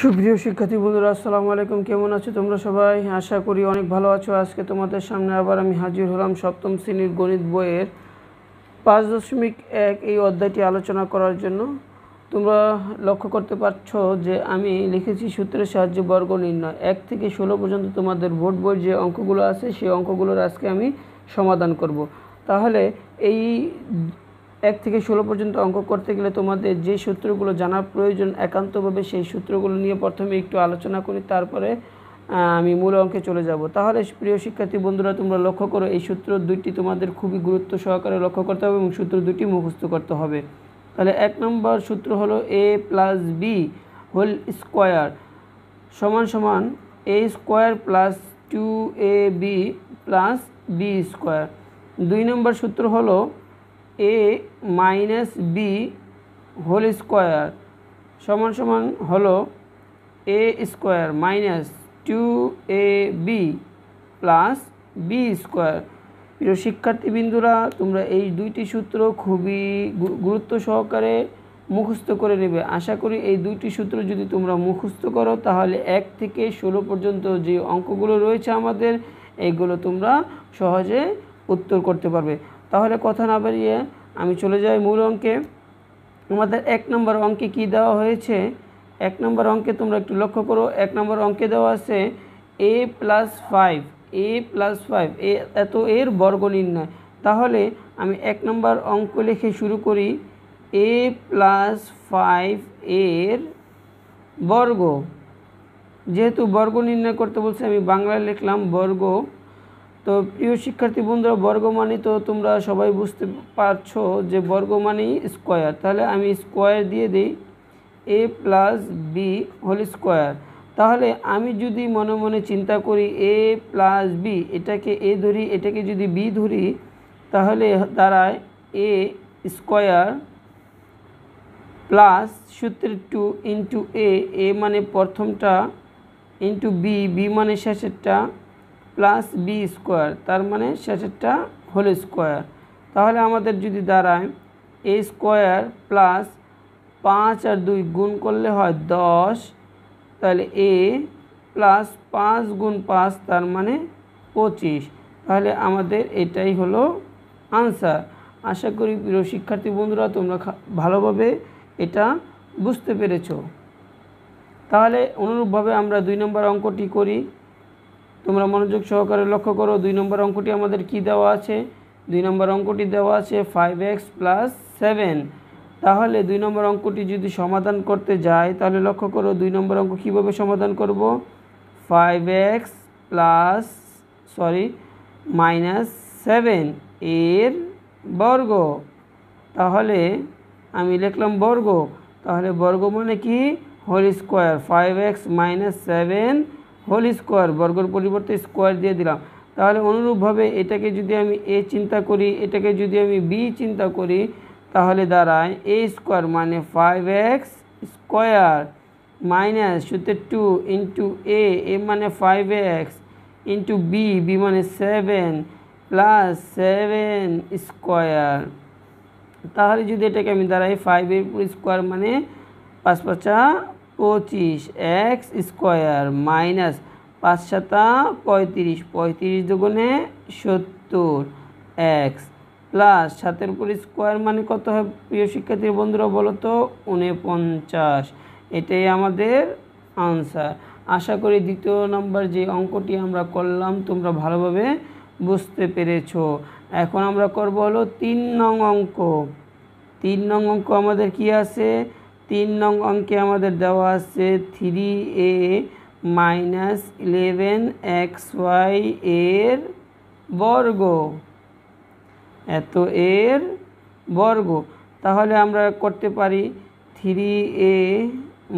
সুপ্রিয় শিক্ষার্থী বন্ধুরা, আসসালামু আলাইকুম। কেমন আছো তোমরা সবাই? আশা করি অনেক ভালো আছো। আজকে তোমাদের সামনে আবার আমি হাজির হলাম সপ্তম শ্রেণীর গণিত বইয়ের 5.1 এই অধ্যায়টি আলোচনা করার জন্য। তোমরা লক্ষ্য করতে পারছো যে আমি লিখেছি সূত্রের সাহায্যে বর্গ নির্ণয়। 1 থেকে 16 পর্যন্ত তোমাদের বোর্ড বইয়ের যে অঙ্কগুলো আছে সেই অঙ্কগুলোর আজকে আমি সমাধান করব। তাহলে এই 1 থেকে 16 পর্যন্ত অঙ্ক করতে গেলে তোমাদের যে সূত্রগুলো জানার প্রয়োজন, একান্তভাবে সেই সূত্রগুলো নিয়ে প্রথমে একটু আলোচনা করি, তারপরে আমি মূল অঙ্কে চলে যাব। তাহলে প্রিয় শিক্ষার্থী বন্ধুরা, তোমরা লক্ষ্য করো, এই সূত্র দুইটি তোমাদের খুবই গুরুত্ব সহকারে লক্ষ্য করতে হবে এবং সূত্র দুটি মুখস্থ করতে হবে। তাহলে 1 নম্বর সূত্র হলো a plus b whole square সমান সমান a square plus 2ab plus b square. 2 number সূত্র হলো a minus b whole square সমান সমান হলো a square minus 2ab plus b square. প্রিয় শিক্ষার্থীবৃন্দুরা, তোমরা এই দুইটি সূত্র খুবই গুরুত্ব সহকারে মুখস্থ করে নেবে। আশা করি এই দুইটি সূত্র যদি তোমরা মুখস্থ করো তাহলে 1 থেকে 16 পর্যন্ত যে অঙ্কগুলো রয়েছে আমাদের, এইগুলো তোমরা সহজে উত্তর করতে পারবে। তাহলে কথা না বাড়িয়ে আমি চলে যাই মূল অঙ্কে। আমাদের 1 নম্বর অঙ্কে কি দেওয়া হয়েছে? 1 নম্বর অঙ্কে তোমরা একটু লক্ষ্য করো। 1 নম্বর অঙ্কে দেওয়া আছে a প্লাস 5 এত এর বর্গ নির্ণয়। তাহলে আমি 1 নম্বর অঙ্ক লিখে শুরু করি। a প্লাস 5 এর বর্গ, যেহেতু বর্গ নির্ণয় করতে বলছে আমি বাংলায় লিখলাম বর্গ। তো প্রিয় শিক্ষার্থী বন্ধুরা, বর্গ মানে তো তোমরা সবাই বুঝতে পারছো যে বর্গ মানে স্কোয়ার। তাহলে আমি স্কোয়ার দিয়ে দিই a plus b whole square. তাহলে আমি যদি মনে মনে চিন্তা করি a প্লাস বি, এটাকে a ধরি, এটাকে যদি b ধরি, তাহলে দাঁড়ায় a স্কোয়ার প্লাস সূত্রের 2 ইন্টু a মানে প্রথমটা, ইন্টু বি মানে শেষেরটা, প্লাস বি স্কোয়ার তার মানে শেষেরটা হোল স্কোয়ার। তাহলে আমাদের যদি দাঁড়ায় a স্কোয়ার প্লাস 5 আর 2 গুণ করলে হয় 10, তাহলে a প্লাস 5 গুণ 5 তার মানে 25। তাহলে আমাদের এটাই হলো আনসার। আশা করি প্রিয় শিক্ষার্থী বন্ধুরা তোমরা ভালোভাবে এটা বুঝতে পেরেছো। তাহলে অনুরূপভাবে আমরা 2 নম্বর অঙ্কটি করি। তোমরা মনোযোগ সহকারে লক্ষ্য করো। 2 নম্বর অঙ্কটি আমাদের কি দেওয়া আছে? 2 নম্বর অঙ্কটি দেওয়া আছে 5x প্লাস 7। তাহলে 2 নম্বর অঙ্কটি যদি সমাধান করতে যাই তাহলে লক্ষ্য করো 2 নম্বর অঙ্ক কীভাবে সমাধান করব। 5x প্লাস মাইনাস 7 এর বর্গ। তাহলে আমি লিখলাম বর্গ। তাহলে বর্গ মানে কি? Whole square. 5x minus 7 whole square, বর্গের পরিবর্তে স্কোয়ার দিয়ে দিলাম। তাহলে অনুরূপভাবে এটাকে যদি আমি a চিন্তা করি, এটাকে যদি আমি b চিন্তা করি, তাহলে দাঁড়ায় a স্কোয়ার মানে 5x স্কোয়ার মাইনাস সূত্রের 2 ইন্টু a মানে 5x ইন্টু বি মানে 7 প্লাস 7 স্কোয়ার। তাহলে যদি এটাকে আমি দাঁড়াই 5 এর উপর স্কোয়ার মানে 5 5 25 x স্কোয়ার মাইনাস 5 7 35 35 দুগুণে 70 x প্লাস 7 উপর স্কোয়ার মানে কত হয় প্রিয় শিক্ষার্থী বন্ধুরা বলো তো? 49। এটাই আমাদের আনসার। আশা করি 2 নম্বর যে অঙ্কটি আমরা করলাম তোমরা ভালোভাবে বুঝতে পেরেছো। এখন আমরা করব হলো 3 নং অঙ্ক। 3 নং অঙ্ক আমাদের কি আছে? 3 নং অঙ্কে আমাদের দেওয়া আছে 3a মাইনাস 11xy এর বর্গ, এত এর বর্গ। তাহলে আমরা করতে পারি 3a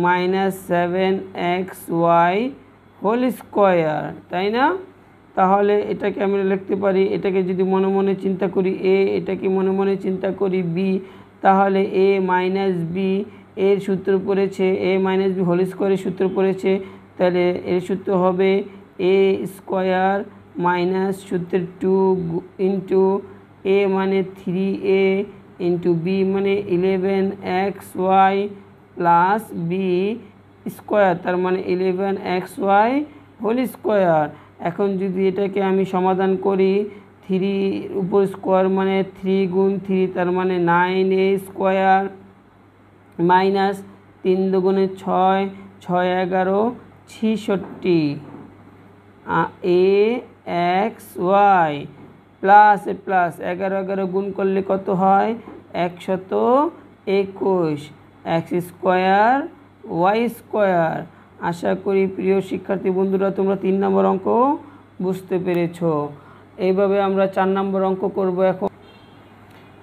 minus 7xy whole square, তাই না? তাহলে এটাকে আমরা লিখতে পারি, এটাকে যদি মনে মনে চিন্তা করি a, এটাকে মনে মনে চিন্তা করি b, তাহলে a মাইনাস বি এর সূত্র পড়েছে, a মাইনাস বি হোল স্কোয়ারের সূত্র পড়েছে। তাহলে এর সূত্র হবে a স্কোয়ার মাইনাস সূত্রের 2 ইন্টু a মানে 3a ইন্টু বি মানে 11xy প্লাস বি স্কোয়ার, তার মানে 11xy হোল স্কোয়ার। এখন যদি এটাকে আমি সমাধান করি, 3 উপর স্কোয়ার মানে 3 গুণ 3, তার মানে 9a স্কোয়ার মাইনাস 3 দুগুণে 6, 6 11 66 axy প্লাস প্লাস 11 11 গুণ করলে কত হয় 121 এক্স স্কোয়ার ওয়াই স্কোয়ার। আশা করি প্রিয় শিক্ষার্থী বন্ধুরা তোমরা 3 নম্বর অঙ্ক বুঝতে পেরেছো। এইভাবে আমরা 4 নম্বর অঙ্ক করব। এখন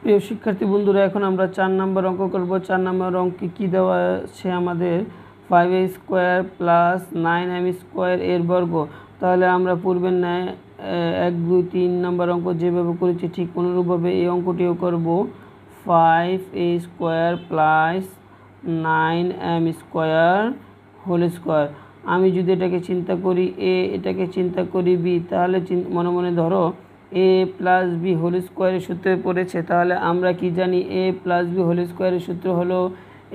প্রিয় শিক্ষার্থী বন্ধুরা এখন আমরা 4 নম্বর অঙ্ক করব। 4 নম্বর অঙ্কে কী দেওয়া আছে আমাদের 5a square plus 9m square এর বর্গ। তাহলে আমরা পূর্বের ন্যায় 1 2 3 নম্বর অঙ্ক যেভাবে করেছি ঠিক অনুরূপভাবে এই অঙ্কটিও করব। 5a square plus 9m square whole square. আমি যদি এটাকে চিন্তা করি এ, এটাকে চিন্তা করি বি, তাহলে মনে মনে ধরো এ প্লাস বি হোল স্কোয়ারের সূত্রে পড়েছে। তাহলে আমরা কি জানি এ প্লাস বি হোল স্কোয়ারের সূত্র হলো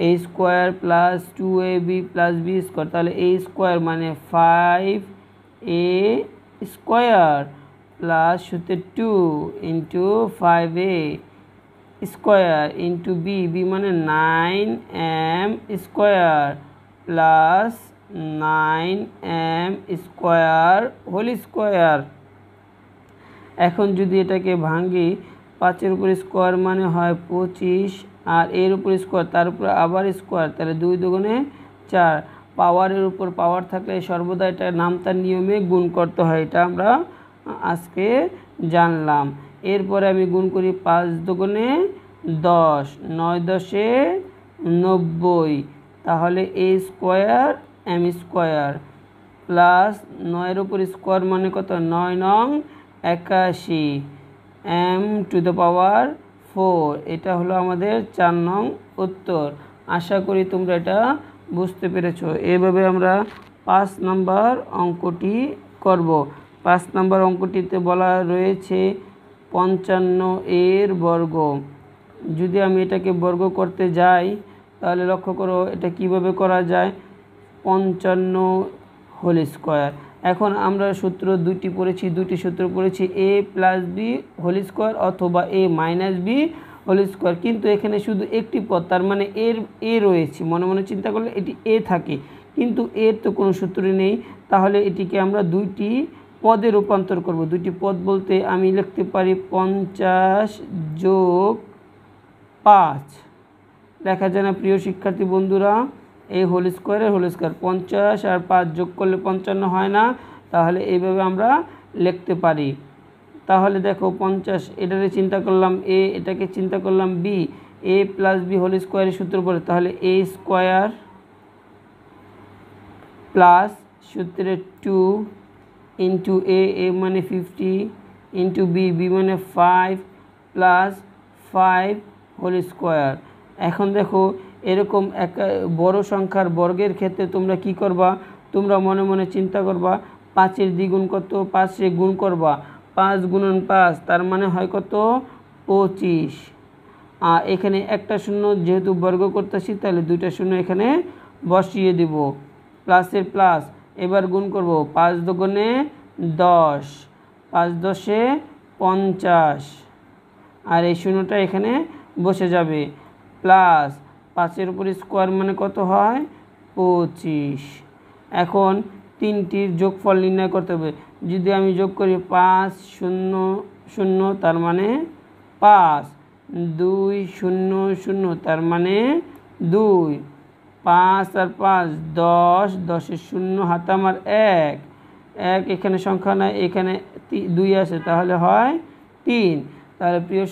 a square plus 2ab plus b square. তাহলে এ স্কোয়ার মানে 5a স্কোয়ার প্লাস সূত্রে 2 into 5a square into b, b মানে 9m square plus 9m square whole square. এখন যদি এটাকে ভাঙি 5-এর উপর স্কোয়ার মানে হয় 25, আর এর উপর স্কোয়ার তার উপর আবার স্কোয়ার, তাহলে 2 দুগুণে 4। পাওয়ারের উপর পাওয়ার থাকলে সর্বদা এটা নাম তার নিয়মে গুণ করতে হয়, এটা আমরা আজকে জানলাম। এরপরে আমি গুণ করি 5 দুগুণে 10, 9 10 90, তাহলে a square M square plus 9-এর উপর স্কোয়ার মানে কত 9 নং 81 m টু দ্য পাওয়ার 4। এটা হলো আমাদের 4 নং উত্তর। আশা করি তোমরা এটা বুঝতে পেরেছো। এভাবে আমরা 5 নম্বর অঙ্কটি করব। 5 নম্বর অঙ্কটিতে বলা রয়েছে 55 এর বর্গ। যদি আমি এটাকে বর্গ করতে যাই তাহলে লক্ষ্য করো এটা কিভাবে করা যায়, 55 হোল স্কোয়ার। এখন আমরা সূত্র দুটি সূত্র পড়েছি, এ প্লাস বি হোল স্কোয়ার অথবা এ মাইনাস বি হোল স্কোয়ার। কিন্তু এখানে শুধু একটি পদ, তার মানে এ রয়েছে, মনে মনে চিন্তা করলে এটি এ থাকে, কিন্তু এর তো কোনো সূত্র নেই। তাহলে এটিকে আমরা 2টি পদে রূপান্তর করব। 2টি পদ বলতে আমি লিখতে পারি 50 যোগ 5। লেখা যায় না প্রিয় শিক্ষার্থী বন্ধুরা, এই হোল স্কোয়ারের হোল স্কোয়ার 50 আর 5 যোগ করলে 55 হয় না, তাহলে এইভাবে আমরা লিখতে পারি। তাহলে দেখো 50 এটাকে চিন্তা করলাম এ, এটাকে চিন্তা করলাম বি, এ প্লাস বি হোল স্কোয়ারের সূত্র পড়ে, তাহলে এ স্কোয়ার প্লাস সূত্রে 2 ইন্টু এ, এ মানে 50 ইন্টু বি, বি মানে 5 প্লাস 5 হোল স্কোয়ার। এখন দেখো এরকম এক বড় সংখ্যার বর্গের ক্ষেত্রে তোমরা কি করবা, তোমরা মনে মনে চিন্তা করবা 5-এর দ্বিগুণ কত, 5-এ গুণ করবা, 5 গুণন 5 তার মানে হয় কত 25। আর এখানে একটা শূন্য যেহেতু বর্গ করতেছি তাহলে 2টা শূন্য এখানে বসিয়ে দেব, প্লাসের প্লাস। এবার গুণ করব 5 দুগুণে 10, 5 10 50, আর এই শূন্যটা এখানে বসে যাবে, প্লাস 5-এর উপর স্কোয়ার মানে কত হয় 25। এখন 3টির যোগফল নির্ণয় করতে হবে। যদি আমি যোগ করি 5 0 0 তার মানে 5, 2 0 0 তার মানে 2, 5 আর 5 10, 10-এর শূন্য হাতে আমার 1, এখানে সংখ্যা নাই, এখানে 2 আছে, তাহলে হয় 3। তাহলে প্রিয়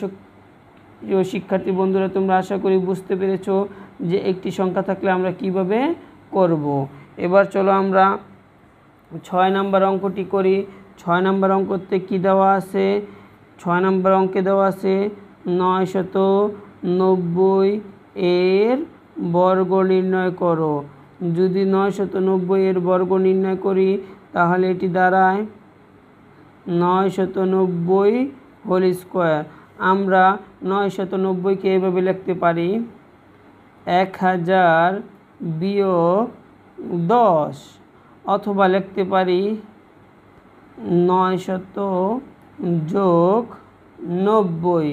শিক্ষার্থী বন্ধুরা তোমরা আশা করি বুঝতে পেরেছো যে একটি সংখ্যা থাকলে আমরা কিভাবে করব। এবার চলো আমরা 6 নম্বর অঙ্কটি করি। 6 নম্বর অঙ্কতে কি দেওয়া আছে, 6 নম্বর অঙ্কে দেওয়া আছে 990 এর বর্গ নির্ণয় করো। যদি 990 এর বর্গ নির্ণয় করি তাহলে এটি দাঁড়ায় 990 হোল স্কোয়ার। আমরা 990কে এভাবে লিখতে পারি 1000 বিয়োগ 10 অথবা লিখতে পারি 900 যোগ 90।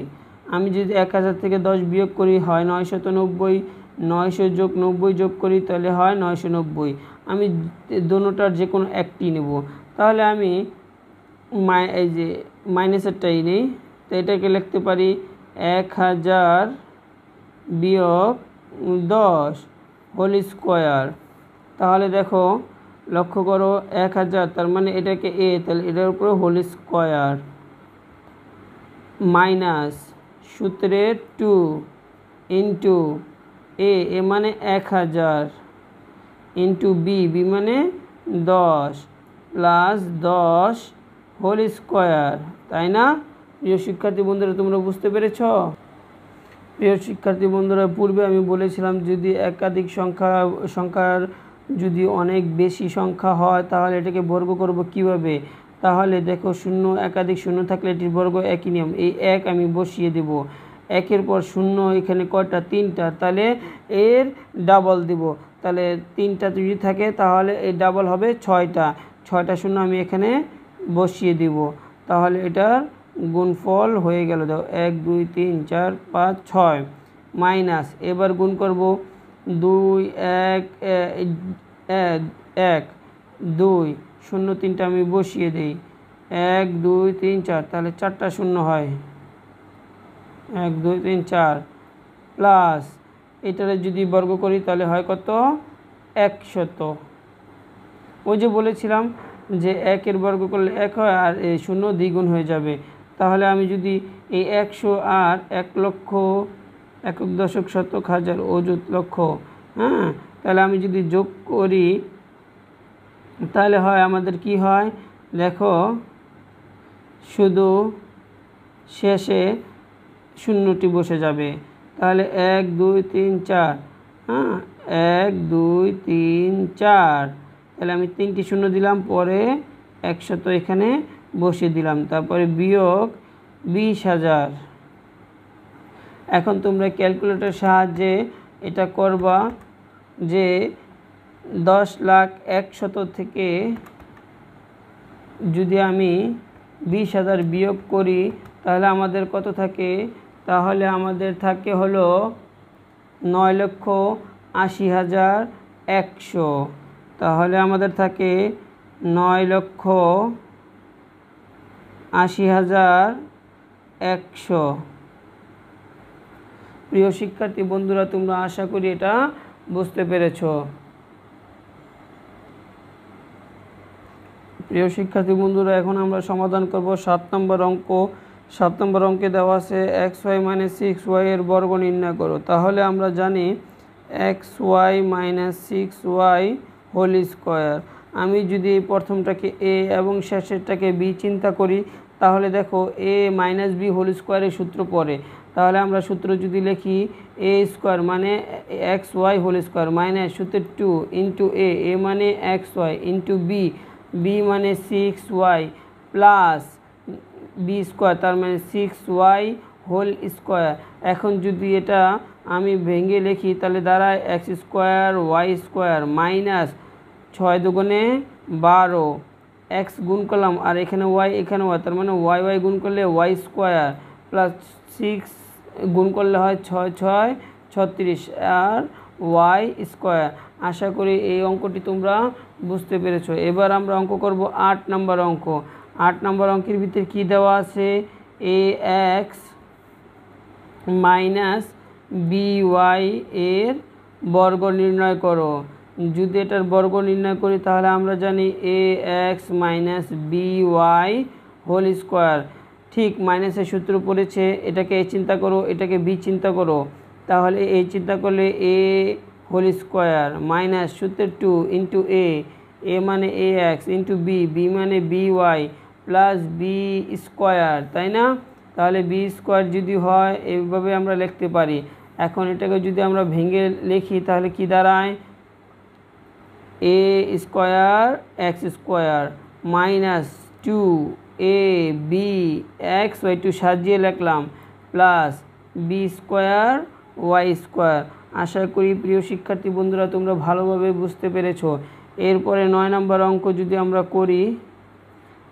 আমি যদি 1000 থেকে 10 বিয়োগ করি হয় 990, 900 যোগ 90 যোগ করি তাহলে হয় 990। আমি দোনোটার যে কোনো একটি নেব। তাহলে আমি এই যে মাইনাসেরটাই নেই, তো এটাকে লিখতে পারি 1000 বিয়োগ 10 হোল স্কোয়ার। তাহলে দেখো লক্ষ্য করো 1000, তার মানে এটাকে এ, তাহলে এটার উপরে হোল স্কোয়ার মাইনাস সূত্রে 2 ইন্টু এ মানে 1000 ইন্টু বি মানে 10 প্লাস 10 হোল স্কোয়ার, তাই না? প্রিয় শিক্ষার্থী বন্ধুরা, তোমরা বুঝতে পেরেছ? প্রিয় শিক্ষার্থী বন্ধুরা, পূর্বে আমি বলেছিলাম যদি একাধিক সংখ্যার যদি অনেক বেশি সংখ্যা হয় তাহলে এটাকে বর্গ করব কিভাবে। তাহলে দেখো শূন্য, একাধিক শূন্য থাকলে এটির বর্গ একই নিয়ম। এই 1 আমি বসিয়ে দেব, 1-এর পর শূন্য, এখানে কয়টা? 3টা, তাহলে এর ডাবল দেব। তাহলে 3টা যদি থাকে তাহলে এর ডাবল হবে 6টা, 6টা শূন্য আমি এখানে বসিয়ে দিব। তাহলে এটার গুণফল হয়ে গেল, দাও 1 2 3 4 5 6 মাইনাস, এবার গুণ করব 2 1 1 2 শূন্য, 3টা আমি বসিয়ে দিই, 1 2 3 4, তাহলে 4টা শূন্য হয়, 1 2 3 4 প্লাস এটারে যদি বর্গ করি তাহলে হয় কত? 100। ওই যে বলেছিলাম যে 1-এর বর্গ করলে 1 হয় আর এই শূন্য দ্বিগুণ হয়ে যাবে। তাহলে আমি যদি এই 100 আর 1 লক্ষ, একক দশক শতক হাজার অযুত লক্ষ, হ্যাঁ, তাহলে আমি যদি যোগ করি তাহলে হয় আমাদের কি হয় দেখো, শুধু শেষে শূন্যটি বসে যাবে। তাহলে 1 2 3 4, হ্যাঁ, 1 2 3 4, তাহলে আমি 3টি শূন্য দিলাম, পরে 100 এখানে বসিয়ে দিলাম, তারপরে বিয়োগ 20,000। এখন তোমরা ক্যালকুলেটরের সাহায্যে এটা করবা যে 10,01,000 থেকে যদি আমি 20,000 বিয়োগ করি তাহলে আমাদের কত থাকে? তাহলে আমাদের থাকে হলো 9,80,100। তাহলে আমাদের থাকে 9,80,100। প্রিয় শিক্ষার্থী বন্ধুরা, তোমরা আশা করি এটা বুঝতে পেরেছ। প্রিয় শিক্ষার্থী বন্ধুরা, এখন আমরা সমাধান করব 7 নম্বর অঙ্ক। 7 নম্বর অঙ্কে দেওয়া আছে xy - 6y এর বর্গ নির্ণয় করো। তাহলে আমরা জানি xy - 6y হোল স্কোয়ার। আমি যদি এই প্রথমটাকে a এবং শেষেরটাকে b চিন্তা করি তাহলে দেখো a - b হোল স্কোয়ারের সূত্র পড়ে। তাহলে আমরা সূত্র যদি লিখি a স্কোয়ার মানে xy হোল স্কোয়ার মাইনাস সূত্রে 2 ইন্টু a মানে xy ইন্টু b মানে 6y প্লাস b স্কোয়ার, তার মানে 6y হোল স্কোয়ার। এখন যদি এটা আমি ভেঙে লিখি তাহলে দাঁড়ায় x square y square minus 6 দুগুণে 12, x গুণ করলাম আর এখানে y এখানে y, তার মানে y গুণ করলে y স্কোয়ার প্লাস 6 গুণ করলে হয় 6 6 36 আর y স্কোয়ার। আশা করি এই অঙ্কটি তোমরা বুঝতে পেরেছো। এবার আমরা অঙ্ক করব 8 নম্বর অঙ্ক। 8 নম্বর অঙ্কের ভিতরে কি দেওয়া আছে? ax মাইনাস by এর বর্গ নির্ণয় করো। যদি এটার বর্গ নির্ণয় করি তাহলে আমরা জানি ax minus by whole square. ঠিক মাইনাসের সূত্র পড়েছে, এটাকে a চিন্তা করো, এটাকে b চিন্তা করো। তাহলে a চিন্তা করলে a হোল স্কোয়ার মাইনাস সূত্রের 2 ইন্টু a মানে ax ইন্টু b মানে by প্লাস b স্কোয়ার, তাই না? তাহলে b স্কোয়ার যদি হয় এইভাবে আমরা লিখতে পারি। এখন এটাকে যদি আমরা ভেঙে লিখি তাহলে কি দাঁড়ায়? a square x square minus 2ab x y 2 সাজিয়ে লিখলাম plus b square y square আশা করি প্রিয় শিক্ষার্থী বন্ধুরা তোমরা ভালোভাবে বুঝতে পেরেছো। এরপরে 9 নম্বর অঙ্ক যদি আমরা করি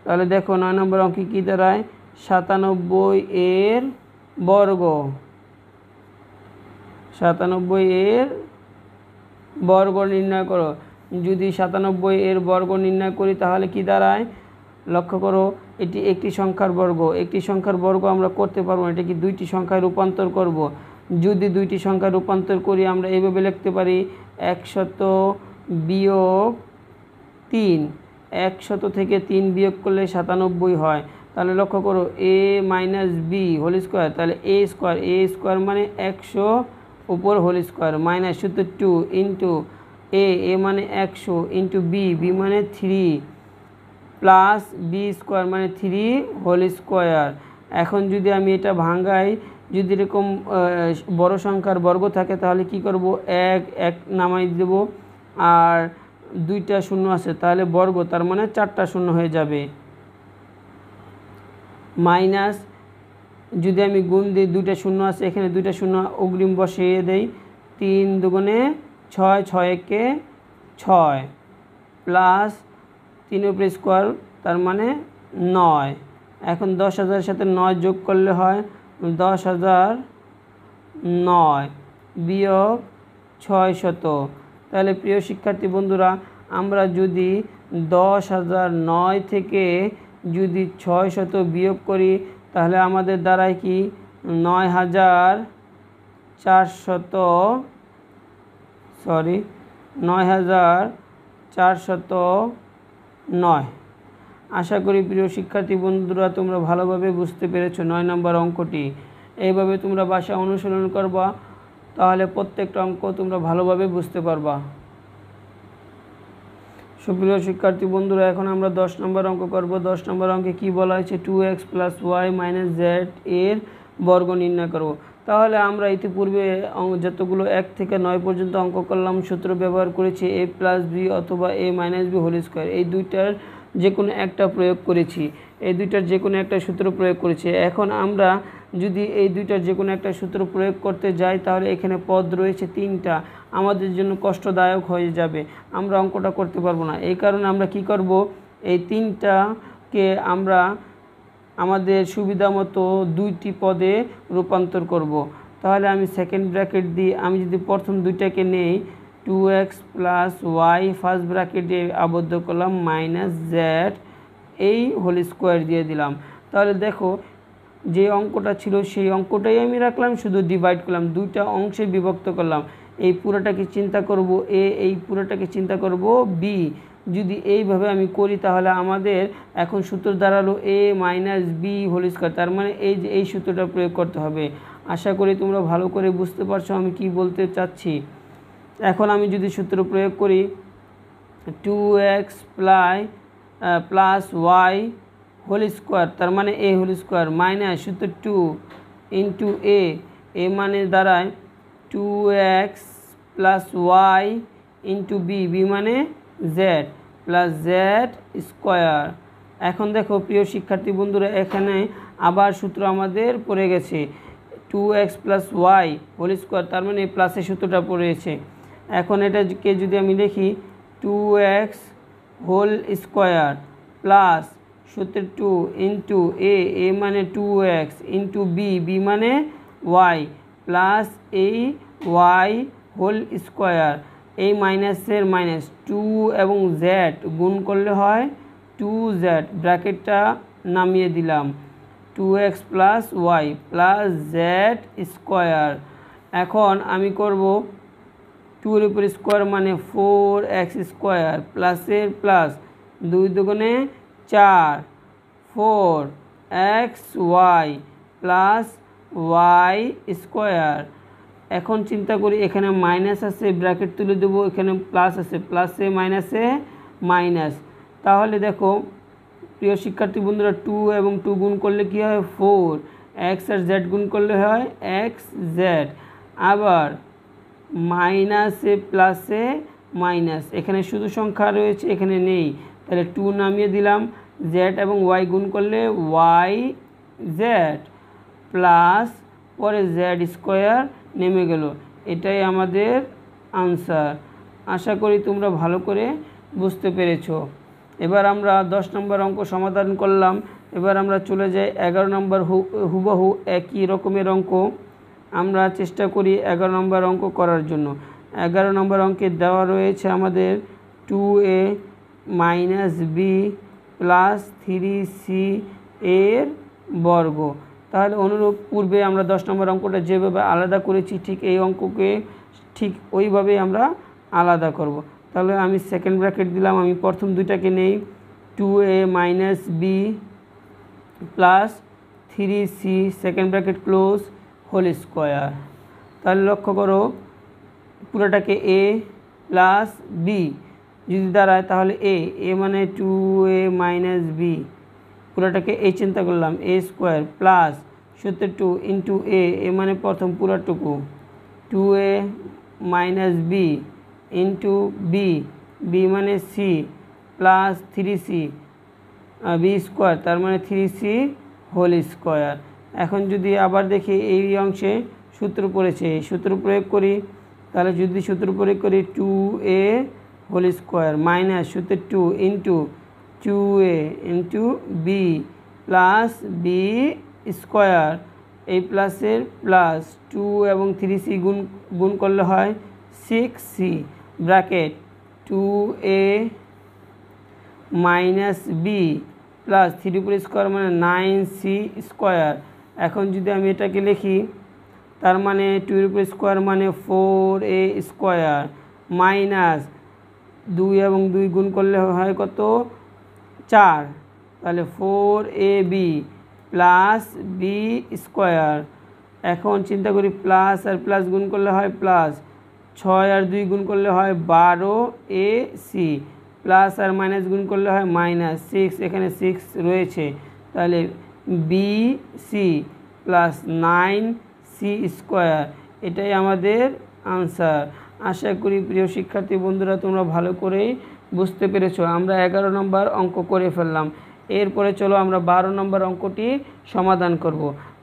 তাহলে দেখো 9 নম্বর অঙ্কে কী দাঁড়ায়, 97 এর বর্গ, 97 এর বর্গ নির্ণয় করো। যদি 97 এর বর্গ নির্ণয় করি তাহলে কি দাঁড়ায়, লক্ষ্য করো এটি একটি সংখ্যার বর্গ, একটি সংখ্যার বর্গ আমরা করতে পারবো না, এটাকে দুইটি সংখ্যায় রূপান্তর করব। যদি দুইটি সংখ্যায় রূপান্তর করি আমরা এইভাবে লিখতে পারি 100 বিয়োগ 3, 100 থেকে 3 বিয়োগ করলে 97 হয়। তাহলে লক্ষ্য করো a minus b whole square, তাহলে এ স্কোয়ার মানে 100 উপর হোল স্কোয়ার মাইনাস সূত্র 2 ইন্টু এ মানে 100 ইন্টু বি মানে 3 প্লাস বি স্কোয়ার মানে 3 হোল স্কোয়ার। এখন যদি আমি এটা ভাঙাই, যদি এরকম বড় সংখ্যার বর্গ থাকে তাহলে কি করব, এক নামাই দেব, আর দুইটা শূন্য আছে তাহলে বর্গ, তার মানে 4টা শূন্য হয়ে যাবে। মাইনাস যদি আমি গুণ দিই, দুইটা শূন্য আছে এখানে, দুইটা শূন্য অগ্রিম বসিয়ে দেই, 3 দুগুণে 6, 6 একে 6 প্লাস 3 উপরে স্কোয়ার তার মানে 9। এখন 10,000 সাথে 9 যোগ করলে হয় 10,009 বিয়োগ 600। তাহলে প্রিয় শিক্ষার্থী বন্ধুরা আমরা যদি 10,009 থেকে যদি 600 বিয়োগ করি তাহলে আমাদের দ্বারাই কি 9,409। আশা করি প্রিয় শিক্ষার্থী বন্ধুরা তোমরা ভালোভাবে বুঝতে পেরেছো 9 নম্বর অঙ্কটি। এইভাবে তোমরা বাসায় অনুশীলন করবা, তাহলে প্রত্যেকটা অঙ্ক তোমরা ভালোভাবে বুঝতে পারবা। সুপ্রিয় শিক্ষার্থী বন্ধুরা এখন আমরা 10 নম্বর অঙ্ক করব। 10 নম্বর অঙ্কে কি বলা হয়েছে, 2x + y - z এর বর্গ নির্ণয় করব। তাহলে আমরা ইতিপূর্বে যতগুলো 1 থেকে 9 পর্যন্ত অঙ্ক করলাম সূত্র ব্যবহার করেছি a + b অথবা a - b হোল স্কয়ার, এই দুইটার যে কোনো একটা প্রয়োগ করেছি, এই দুইটার যে কোনো একটা সূত্র প্রয়োগ করেছি। এখন আমরা যদি এই দুইটার যে কোনো একটা সূত্র প্রয়োগ করতে যাই তাহলে এখানে পদ রয়েছে 3টা, আমাদের জন্য কষ্টদায়ক হয়ে যাবে, আমরা অঙ্কটা করতে পারবো না। এই কারণে আমরা কি করব, এই 3টাকে আমরা আমাদের সুবিধা মতো 2টি পদে রূপান্তর করব। তাহলে আমি সেকেন্ড ব্র্যাকেট দিই, আমি যদি প্রথম দুইটাকে নেই 2x + y ফার্স্ট ব্র্যাকেটে আবদ্ধ করলাম - z এই হোল স্কোয়ার দিয়ে দিলাম। তাহলে দেখো যে অঙ্কটা ছিল সেই অঙ্কটাই আমি রাখলাম, শুধু ডিভাইড করলাম, দুইটা অংশে বিভক্ত করলাম। এই পুরোটাকে চিন্তা করব a, এই পুরোটাকে চিন্তা করব b। যদি এইভাবে আমি করি তাহলে আমাদের এখন সূত্র দাঁড়ালো a - b হোল স্কয়ার, তার মানে এই যে এই সূত্রটা প্রয়োগ করতে হবে। আশা করি তোমরা ভালো করে বুঝতে পারছো আমি কি বলতে চাচ্ছি। এখন আমি যদি সূত্র প্রয়োগ করি 2x + y হোল স্কোয়ার, তার মানে a হোল স্কোয়ার মাইনাস সূত্র 2 ইন্টু a মানে দাঁড়ায় 2x + y ইন্টু b মানে z প্লাস z স্কোয়ার। এখন দেখো প্রিয় শিক্ষার্থী বন্ধুরা এখানে আবার সূত্র আমাদের পড়ে গেছে 2x + y হোল স্কোয়ার, তার মানে প্লাসের সূত্রটা পড়েছে। এখন এটাকে যদি আমি লিখি 2x হোল স্কোয়ার প্লাস সূত্র 2 ইন্টু a মানে 2x ইন্টু b মানে y প্লাস এই y হোল স্কোয়ার, এই মাইনাসের মাইনাস 2 এবং z গুণ করলে হয় 2z, ব্র্যাকেটটা নামিয়ে দিলাম 2x + y + z স্কোয়ার। এখন আমি করব 2 এর উপর স্কোয়ার মানে 4x স্কোয়ার প্লাসের প্লাস 2 দুগুণে 4 4xy প্লাস y স্কোয়ার। এখন চিন্তা করি এখানে মাইনাস আছে, ব্র্যাকেট তুলে দেবো, এখানে প্লাস আছে, প্লাসে মাইনাসে মাইনাস। তাহলে দেখো প্রিয় শিক্ষার্থী বন্ধুরা 2 এবং 2 গুণ করলে কি হয় 4, x আর z গুণ করলে হয় xz। আবার মাইনাসে প্লাসে মাইনাস, এখানে শুধু সংখ্যা রয়েছে এখানে নেই, তাহলে 2 নামিয়ে দিলাম, z এবং y গুণ করলে yz প্লাস পরে z স্কোয়ার নেমে গেল, এটাই আমাদের আনসার। আশা করি তোমরা ভালো করে বুঝতে পেরেছো। এবার আমরা 10 নম্বর অঙ্ক সমাধান করলাম। এবার আমরা চলে যাই 11 নম্বর হুবহু একই রকমের অঙ্ক। আমরা চেষ্টা করি 11 নম্বর অঙ্ক করার জন্য। 11 নম্বর অঙ্কে দেওয়া রয়েছে আমাদের 2a - b + 3c এর বর্গ। তাহলে অনুরূপ পূর্বে আমরা 10 নম্বর অঙ্কটা যেভাবে আলাদা করেছি ঠিক এই অঙ্ককে ঠিক ওইভাবেই আমরা আলাদা করব। তাহলে আমি সেকেন্ড ব্র্যাকেট দিলাম, আমি প্রথম দুইটাকে নেই 2a - b + 3c second bracket close whole square. তাহলে লক্ষ্য করো পুরোটাকে a + b যদি দাঁড়ায় তাহলে a মানে 2a - b, পুরোটাকে a চিন্তা করলাম a স্কোয়ার প্লাস সূত্রে 2 ইন্টু a মানে প্রথম পুরোটুকু 2a - b ইন্টু b মানে c plus 3c b square তার মানে 3c হোল স্কোয়ার। এখন যদি আবার দেখি এই অংশে সূত্র পড়েছে, এই সূত্র প্রয়োগ করি। তাহলে যদি সূত্র প্রয়োগ করি 2a হোল স্কোয়ার মাইনাস সূত্রে 2 into 2a into b plus b square, এই প্লাসের প্লাস 2 এবং 3c গুণ করলে হয় 6c bracket 2a - b plus 3 উপর স্কোয়ার মানে 9c স্কোয়ার। এখন যদি আমি এটাকে লিখি তার মানে 2 এর উপর স্কোয়ার মানে 4a স্কোয়ার মাইনাস 2 এবং 2 গুণ করলে হয় কত 4, তাহলে 4ab প্লাস b স্কোয়ার। এখন চিন্তা করি প্লাস আর প্লাস গুণ করলে হয় প্লাস, 6 আর 2 গুণ করলে হয় 12ac প্লাস আর মাইনাস গুণ করলে হয় মাইনাস 6, এখানে 6 রয়েছে তাহলে bc প্লাস 9c স্কোয়ার, এটাই আমাদের আনসার। আশা করি প্রিয় শিক্ষার্থী বন্ধুরা তোমরা ভালো করেই বুঝতে পেরেছো। আমরা 11 নম্বর অঙ্ক করে ফেললাম। এরপরে চলো আমরা 12 নম্বর অঙ্কটি সমাধান করব।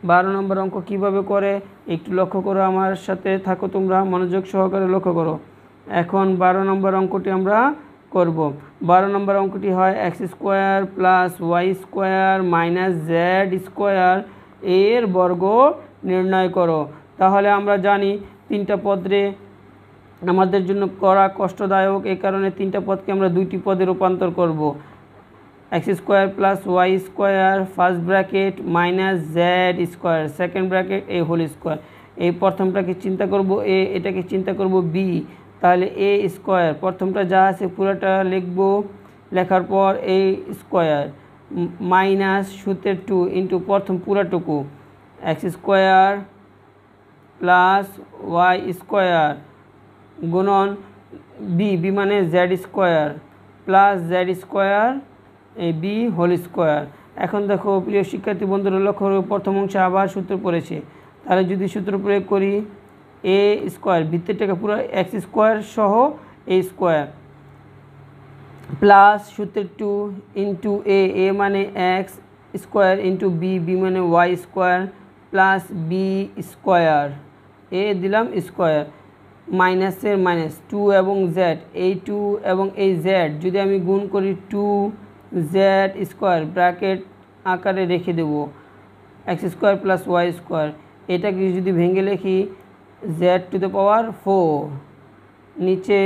12 নম্বর অঙ্ক কিভাবে করে একটু লক্ষ্য করো, আমার সাথে থাকো, তোমরা মনোযোগ সহকারে লক্ষ্য করো। এখন 12 নম্বর অঙ্কটি আমরা করব। 12 নম্বর অঙ্কটি হয় x square plus y square minus z square এর বর্গ নির্ণয় করো। তাহলে আমরা জানি তিনটা পদে আমাদের জন্য করা কষ্টদায়ক, এই কারণে তিনটা পদকে আমরা দুইটি পদে রূপান্তর করব। X square plus y square first bracket minus z square second bracket এ হোল স্কোয়ার। এই প্রথমটাকে চিন্তা করব এ, এটাকে চিন্তা করব বি, তাহলে এ স্কোয়ার প্রথমটা যা আছে পুরোটা লিখব, লেখার পর এ স্কোয়ার মাইনাস সূত্রের 2 ইন্টু প্রথম পুরাটুকু x square plus y square গুণন বি মানে z square plus z square এই বি হোল স্কোয়ার। এখন দেখো প্রিয় শিক্ষার্থী বন্ধুরা লক্ষ্য করো প্রথম অংশে আবার সূত্র পড়েছে, তাহলে যদি সূত্র প্রয়োগ করি এ স্কোয়ার ভিত্তিটাকে পুরো এক্স স্কোয়ার সহ এ স্কোয়ার প্লাস সূত্রের 2 ইন্টু এ মানে এক্স স্কোয়ার ইন্টু বি মানে y square plus b square এ দিলাম স্কোয়ার মাইনাসের মাইনাস 2 এবং জেড, এই 2 এবং এই জেড যদি আমি গুণ করি 2 জেড স্কোয়ার ব্র্যাকেট আকারে রেখে দেব x square plus y square. এটাকে যদি ভেঙে লিখি জেড টু দ্য পাওয়ার 4 নিচে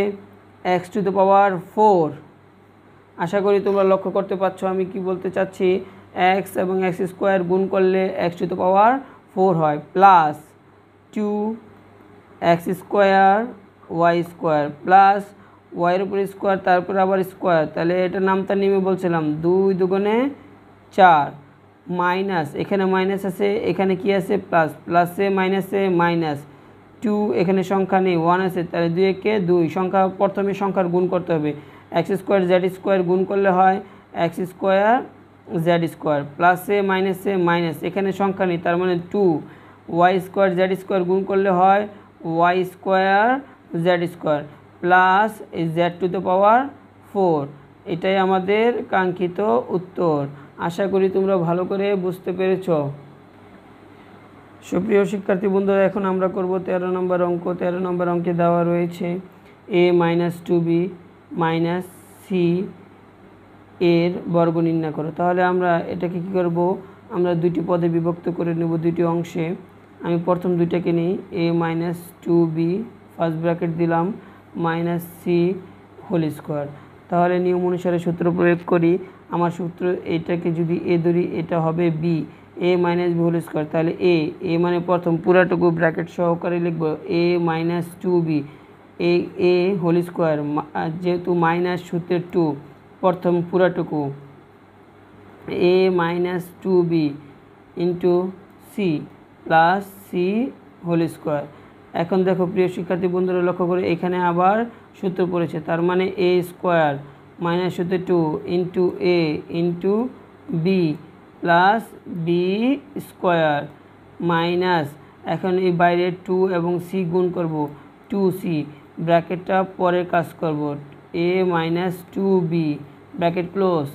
এক্স টু দ্য পাওয়ার 4। আশা করি তোমরা লক্ষ্য করতে পারছো আমি কি বলতে চাচ্ছি। এক্স এবং এক্স স্কোয়ার গুণ করলে এক্স টু দ্য পাওয়ার 4 হয় plus 2 x square y square plus ওয়াইয়ের উপরে স্কোয়ার তারপরে আবার স্কোয়ার, তাহলে এটা নামটা নেমে বলছিলাম 2 দুগুণে 4 মাইনাস এখানে মাইনাস আছে এখানে কি আছে প্লাস, প্লাসে মাইনাসে মাইনাস 2 এখানে সংখ্যা নেই 1 আছে, তাহলে 2 একে 2 সংখ্যা প্রথমে সংখ্যার গুণ করতে হবে। এক্স স্কোয়ার জেড স্কোয়ার গুণ করলে হয় এক্স স্কোয়ার জেড স্কোয়ার প্লাসে মাইনাসে মাইনাস এখানে সংখ্যা নেই তার মানে 2 ওয়াই স্কোয়ার জেড স্কোয়ার গুণ করলে হয় y square z square plus এই জেড টু দ্য পাওয়ার 4। এটাই আমাদের কাঙ্ক্ষিত উত্তর। আশা করি তোমরা ভালো করে বুঝতে পেরেছ। সুপ্রিয় শিক্ষার্থী বন্ধুরা, এখন আমরা করব 13 নম্বর অঙ্ক। 13 নম্বর অঙ্কে দেওয়া রয়েছে a - 2b - c এর বর্গ নির্ণয় করো। তাহলে আমরা এটাকে কি করব, আমরা দুটি পদে বিভক্ত করে নেব, দুটি অংশে। আমি প্রথম দুইটাকে নিই, a - 2b ফার্স্ট ব্র্যাকেট দিলাম - c হোল স্কোয়ার। তাহলে নিয়ম অনুসারে সূত্র প্রয়োগ করি। আমার সূত্র, এটাকে যদি a ধরি এটা হবে b, a - b whole square. তাহলে a মানে প্রথম পুরাটুকু ব্র্যাকেট সহকারে লিখব a - 2b a whole square, যেহেতু মাইনাস সূত্রের 2 প্রথম পুরাটুকু a - 2b into c plus c whole square. এখন দেখো প্রিয় শিক্ষার্থী বন্ধুরা, লক্ষ্য করে এখানে আবার সূত্র পড়েছে, তার মানে a স্কোয়ার মাইনাস সূত্রে 2 into a into b plus b square minus, এখন এই বাইরে 2 এবং c গুণ করব 2c, ব্র্যাকেটটা পরে কাজ করব a - 2b bracket close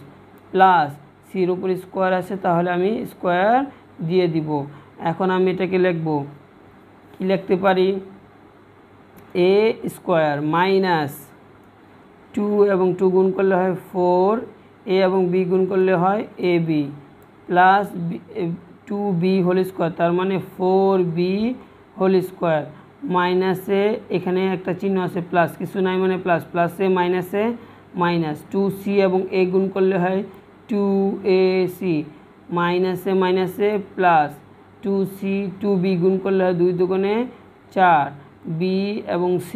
plus সির উপর স্কোয়ার আছে, তাহলে আমি স্কোয়ার দিয়ে দিব। এখন আমি এটাকে লিখব, কি লিখতে পারি, a স্কোয়ার মাইনাস 2 এবং 2 গুণ করলে হয় 4, a এবং b গুণ করলে হয় ab plus 2b whole square, তার মানে 4b হোল স্কোয়ার মাইনাসে, এখানে একটা চিহ্ন আছে প্লাস, কিছু নাই মানে প্লাস, প্লাসে মাইনাসে মাইনাস, 2c এবং a গুণ করলে হয় 2ac মাইনাসে মাইনাসে প্লাস 2c 2b গুণ করলে হয় 2 দুগুণে 4 b এবং c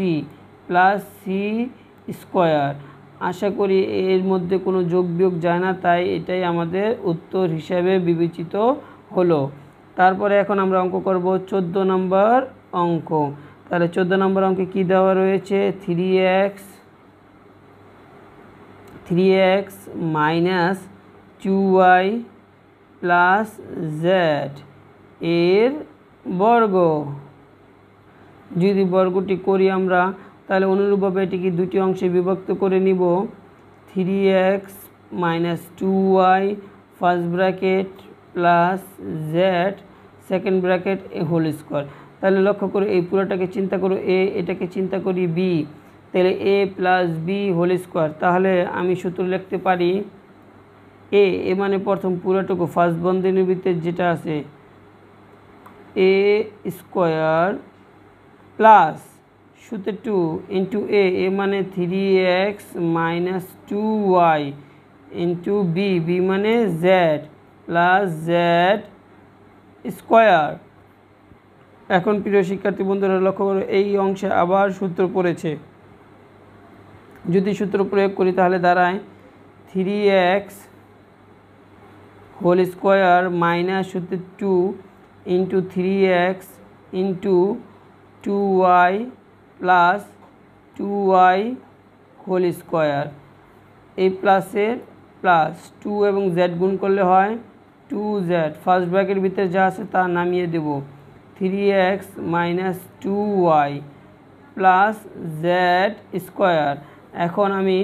প্লাস c স্কোয়ার। আশা করি এর মধ্যে কোনো যোগ বিয়োগ যায় না, তাই এটাই আমাদের উত্তর হিসাবে বিবেচিত হলো। তারপরে এখন আমরা অঙ্ক করব 14 নম্বর অঙ্ক। তাহলে 14 নম্বর অঙ্কে কি দেওয়া রয়েছে, 3x minus 2y plus z এর বর্গ। যদি বর্গটি করি আমরা, তাহলে অনুরূপভাবে এটিকে দুটি অংশে বিভক্ত করে নিব। 3x - 2y first bracket plus z second bracket এ হোল স্কোয়ার। তাহলে লক্ষ্য করে এই পুরোটাকে চিন্তা করো a, এটাকে চিন্তা করি b, তাহলে a প্লাস b হোল স্কোয়ার। তাহলে আমি সূত্র লিখতে পারি a মানে প্রথম পুরোটুকু ফার্স্ট বন্ধনীর ভিতরে যেটা আছে a স্কোয়ার প্লাস সূত্রে 2 ইন্টু a মানে 3x - 2y ইন্টু b মানে z প্লাস z স্কোয়ার। এখন প্রিয় শিক্ষার্থী বন্ধুরা, লক্ষ্য করে এই অংশে আবার সূত্র পড়েছে। যদি সূত্র প্রয়োগ করি তাহলে দাঁড়ায় 3x হোল স্কোয়ার মাইনাস সূত্রে 2 into 3x into 2y plus 2y whole square. এই প্লাসের প্লাস 2 এবং z গুণ করলে হয় 2z, ফার্স্ট ব্র্যাকেট ভিতরে যা আছে তা নামিয়ে দেব, 3x - 2y plus z square. এখন আমি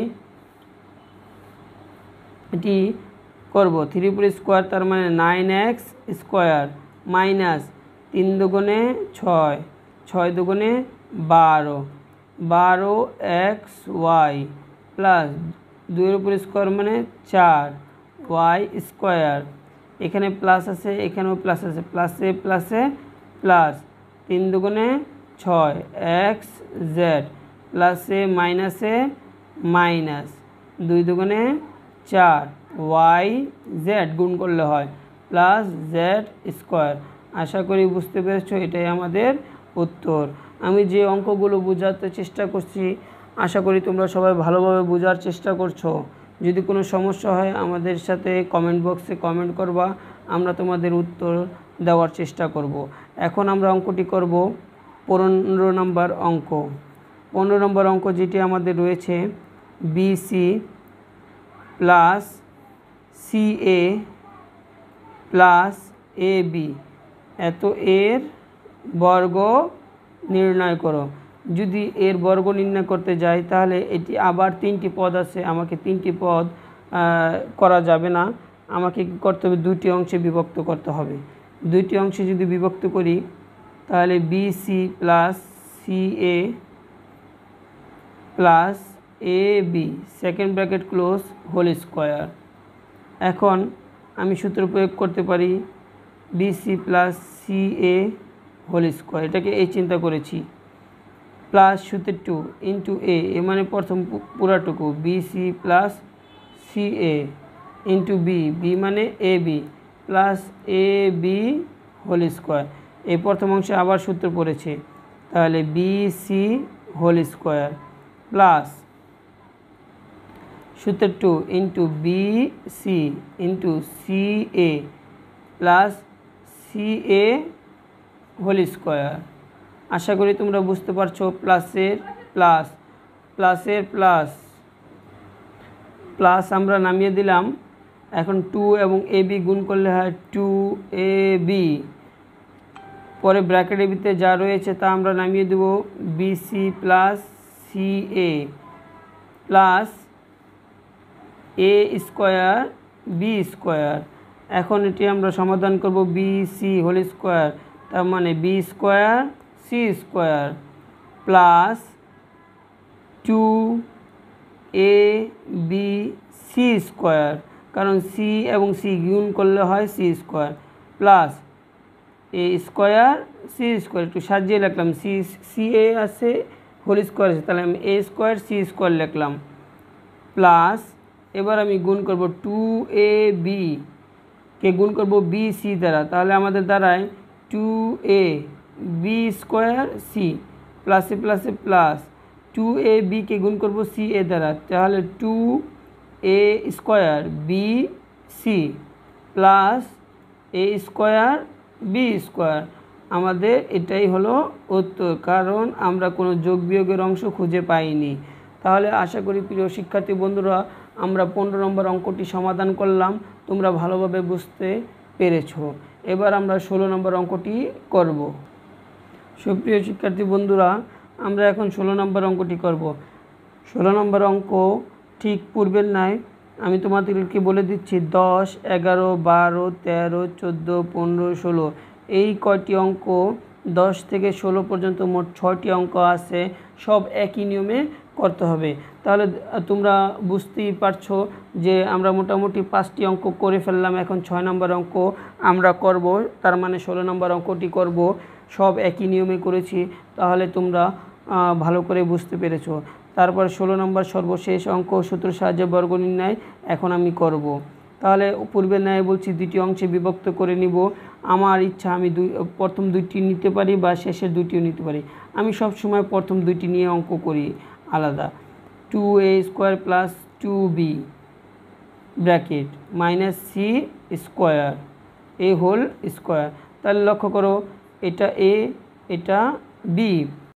এটি করব 3 উপর স্কোয়ার, তার মানে 9x স্কোয়ার মাইনাস 3 দুগুণে 6, 6 দুগুণে 12, 12xy প্লাস 2 উপর স্কোয়ার মানে 4y স্কোয়ার। এখানে প্লাস আছে, এখানেও প্লাস আছে, প্লাসে প্লাসে প্লাস 3 দুগুণে 6 xz প্লাসে মাইনাসে মাইনাস 2 দুগুণে 4 yz গুণ করলে হয় প্লাস z স্কোয়ার। আশা করি বুঝতে পেরেছো, এটাই আমাদের উত্তর। আমি যে অঙ্কগুলো বোঝাতে চেষ্টা করছি, আশা করি তোমরা সবাই ভালোভাবে বোঝার চেষ্টা করছো। যদি কোনো সমস্যা হয় আমাদের সাথে কমেন্ট বক্সে কমেন্ট করবা, আমরা তোমাদের উত্তর দেওয়ার চেষ্টা করব। এখন আমরা অঙ্কটি করব 15 নম্বর অঙ্ক। 15 নম্বর অঙ্ক যেটি আমাদের রয়েছে BC plus CA plus AB এত এর বর্গ নির্ণয় করো। যদি এর বর্গ নির্ণয় করতে যাই তাহলে এটি আবার 3টি পদ আছে, আমাকে 3টি পদ করা যাবে না, আমাকে কি করতে হবে, দুটি অংশে বিভক্ত করতে হবে। দুইটি অংশে যদি বিভক্ত করি তাহলে BC plus CA plus AB second bracket close whole square. এখন আমি সূত্র প্রয়োগ করতে পারি BC plus CA whole square, এটাকে এই চিন্তা করেছি, প্লাস সূত্রের 2 ইন্টু এ মানে প্রথম পুরাটুকু BC plus CA into b মানে AB plus AB whole square. এই প্রথম অংশে আবার সূত্র পড়েছে, তাহলে BC হোল স্কোয়ার প্লাস সূত্রের 2 into BC into CA plus CA whole square. আশা করি তোমরা বুঝতে পারছো, প্লাসের প্লাস প্লাসের প্লাস প্লাস আমরা নামিয়ে দিলাম। এখন 2 এবং AB গুণ করলে হয় 2AB, পরে ব্র্যাকেটের ভিতরে যা রয়েছে তা আমরা নামিয়ে দেব BC plus CA plus A square B square. এখন এটি আমরা সমাধান করব BC হোল স্কোয়ার, তার মানে B square C square plus 2ABC square, কারণ C এবং C গুণ করলে হয় C square plus A square C square, একটু সাজিয়ে লিখলাম, CA আছে হোল স্কোয়ার আছে, তাহলে আমি A স্কোয়ার C স্কোয়ার লিখলাম প্লাস, এবার আমি গুণ করব 2AB কে গুণ করব BC দ্বারা, তাহলে আমাদের দ্বারায় 2AB স্কোয়ার C প্লাসে প্লাসে প্লাস 2AB কে গুণ করব CA দ্বারা, তাহলে 2A square BC plus A square B square. আমাদের এটাই হলো উত্তর, কারণ আমরা কোনো যোগ বিয়োগের অংশ খুঁজে পাইনি। তাহলে আশা করি প্রিয় শিক্ষার্থী বন্ধুরা, আমরা 15 নম্বর অঙ্কটি সমাধান করলাম, তোমরা ভালোভাবে বুঝতে পেরেছো। এবার আমরা 16 নম্বর অঙ্কটি করব। সুপ্রিয় শিক্ষার্থী বন্ধুরা, আমরা এখন 16 নম্বর অঙ্কটি করব। 16 নম্বর অঙ্ক ঠিক পূর্বের ন্যায় আমি তোমাদেরকে বলে দিচ্ছি 10, 11, 12, 13, 14, 15, 16 এই কয়টি অঙ্ক 10 থেকে 16 পর্যন্ত মোট 6টি অঙ্ক আছে, সব একই নিয়মে করতে হবে। তাহলে তোমরা বুঝতেই পারছো যে আমরা মোটামুটি 5টি অঙ্ক করে ফেললাম, এখন 6 নম্বর অঙ্ক আমরা করব, তার মানে 16 নম্বর অঙ্কটি করব, সব একই নিয়মে করেছি। তাহলে তোমরা ভালো করে বুঝতে পেরেছো। তারপর 16 নম্বর সর্বশেষ অঙ্ক সূত্রের সাহায্যে বর্গ নির্ণয় এখন আমি করব। তাহলে পূর্বের ন্যায় বলছি দুটি অংশে বিভক্ত করে নিব। আমার ইচ্ছা আমি প্রথম দুইটি নিতে পারি বা শেষের দুইটিও নিতে পারি। আমি সব সময় প্রথম দুইটি নিয়ে অঙ্ক করি আলাদা। 2A square plus 2B bracket minus C square A whole square. তাহলে লক্ষ্য করো, এটা A এটা B,